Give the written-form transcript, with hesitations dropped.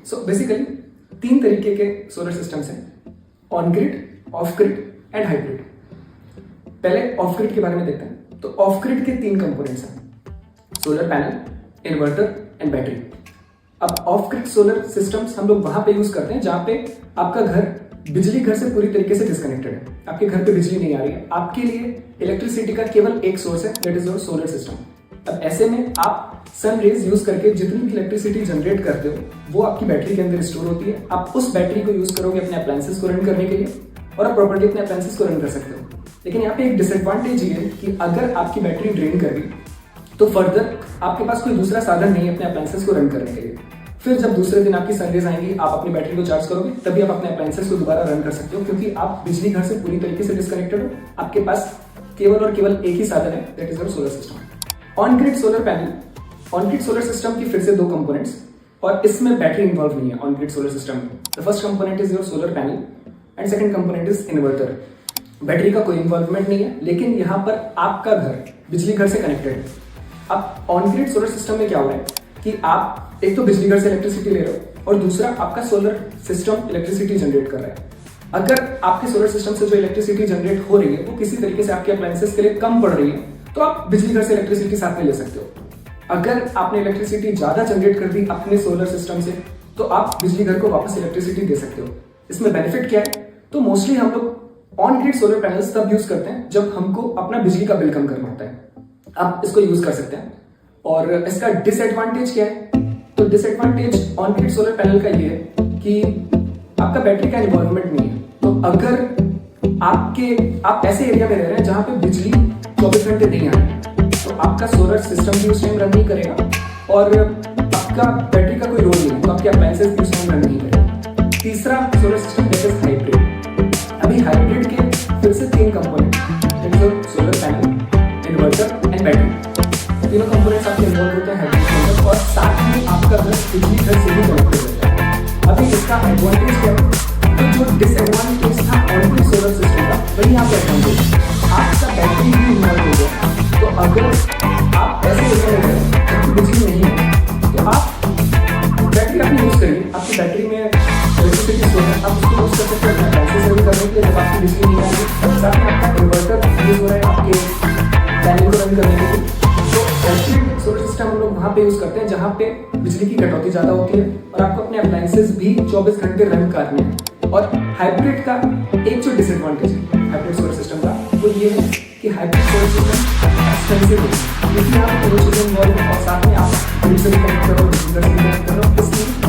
So basically 3 तरीके के solar systems हैं, on grid, of grid and hybrid. पहले ऑफ ग्रिड के बारे में देखते हैं। तो ऑफ ग्रिड के 3 कंपोनेंट्स हैं, solar panel, inverter and battery. अब ऑफ ग्रिड सोलर सिस्टम्स हम लोग वहां पे यूज करते हैं जहां पे आपका घर बिजली घर से पूरी तरीके से डिस्कनेक्टेड है, आपके घर पे बिजली नहीं आ रही है, आपके लिए इलेक्ट्रिसिटी का केवल एक सोर्स है, that is your solar system. अब ऐसे में आप सन रेज यूज करके जितनी भी इलेक्ट्रिसिटी जनरेट करते हो वो आपकी बैटरी के अंदर स्टोर होती है। आप उस बैटरी को यूज करोगे अपने अप्लायंसेस को रन करने के लिए और आप प्रॉपर्टी अपने अप्लायंसेस को रन कर सकते हो। लेकिन यहाँ पे एक डिसएडवांटेज ये है कि अगर आपकी बैटरी ड्रेन कर गई तो फर्दर आपके पास कोई दूसरा साधन नहीं है अपने अप्लायंसेस को रन करने के लिए। फिर जब दूसरे दिन आपकी सनरेज आएंगी, आप अपनी बैटरी को चार्ज करोगे, तभी आप अपने अप्लायंसेस को दोबारा रन कर सकते हो, क्योंकि आप बिजली घर से पूरी तरीके से डिस्कनेक्टेड हो। आपके पास केवल और केवल एक ही साधन है, that is your solar system. On grid solar panel, on grid solar system की फिर से 2 कंपोनेंट्स और इसमें बैटरी इन्वॉल्व नहीं है ऑन ग्रिड सोलर सिस्टम में। The first component is your solar panel and second component is inverter. Battery का कोई इन्वॉल्वमेंट नहीं है, लेकिन यहाँ पर आपका घर बिजली घर से कनेक्टेड है। अब ऑन ग्रिड सोलर सिस्टम में क्या हो रहा है कि आप एक तो बिजली घर से इलेक्ट्रिसिटी ले रहे हो और दूसरा आपका सोलर सिस्टम इलेक्ट्रिसिटी जनरेट कर रहा है। अगर आपके सोलर सिस्टम से जो इलेक्ट्रिसिटी जनरेट हो रही है वो किसी तरीके से आपके अप्लायंसेस के लिए कम पड़ रही है तो आप बिजली घर से इलेक्ट्रिसिटी साथ में ले सकते हो। अगर आपने इलेक्ट्रिसिटी ज्यादा जनरेट कर दी अपने सोलर सिस्टम से तो आप बिजली घर को वापस इलेक्ट्रिसिटी दे सकते हो। इसमें बेनिफिट क्या है? तो मोस्टली हम लोग ऑन ग्रिड सोलर पैनल्स तब यूज करते हैं जब हमको अपना बिजली का बिल कम करना होता है, आप इसको यूज कर सकते हैं। और इसका डिसएडवांटेज क्या है? तो disadvantage on grid solar panel का ये है कि आपका बैटरी का इन्वॉल्वमेंट नहीं है। तो अगर आप ऐसे एरिया में रह रहे हैं जहां पे बिजली 24 घंटे नहीं आ रही तो आपका सोलर सिस्टम भी उस टाइम रन नहीं करेगा और आपका बैटरी का कोई रोल नहीं है, तो आपके अप्लायंसेस भी उस टाइम रन नहीं करेगा। तीसरा solar system that is hybrid. अभी हाइब्रिड के फिर से 3 component, that is solar panel, inverter and battery. तीनों कंपोनेंट्स आपके इन्वॉल्व होते हैं हाइब्रिड के अंदर और साथ में आपका घर बिजली घर से भी कनेक्टेड होता है। अभी इसका एडवांटेज क्या है? तो जो डिसएडवांटेज था ऑन ग्रिड सोलर सिस्टम का वही यहाँ पे एडवांटेज, आपका बैटरी भी इन्वॉल्व हो गया। तो अगर आप ऐसे एरिया में हैं जहाँ बिजली नहीं है तो आप बैटरी अपनी यूज करिए, आपकी बैटरी में इलेक्ट्रिसिटी स्टोर है, आप उसको यूज कर सकते हैं पैसे सर्व करने के लिए जब आपकी बिजली नहीं आ रही। साथ में आपका इन्वर्टर यूज हो रहा है आपके पैनल को रन करने के लिए। तो हाइब्रिड सोलर सिस्टम हम लोग वहां पे यूज करते हैं जहां पे बिजली की कटौती ज्यादा होती है और आपको अपने अप्लायंसेस भी 24 घंटे रन करने हैं। और हाइब्रिड का एक जो डिसएडवांटेज है हाइब्रिड सोलर सिस्टम का वो ये है कि हाइब्रिड सोलर सिस्टम एक्सपेंसिव है, क्योंकि यहाँ पे दोनों चीजें इन्वॉल्व है और साथ में आप ग्रिड से भी कनेक्ट करो, बिजली से भी कनेक्ट करो, इसलिए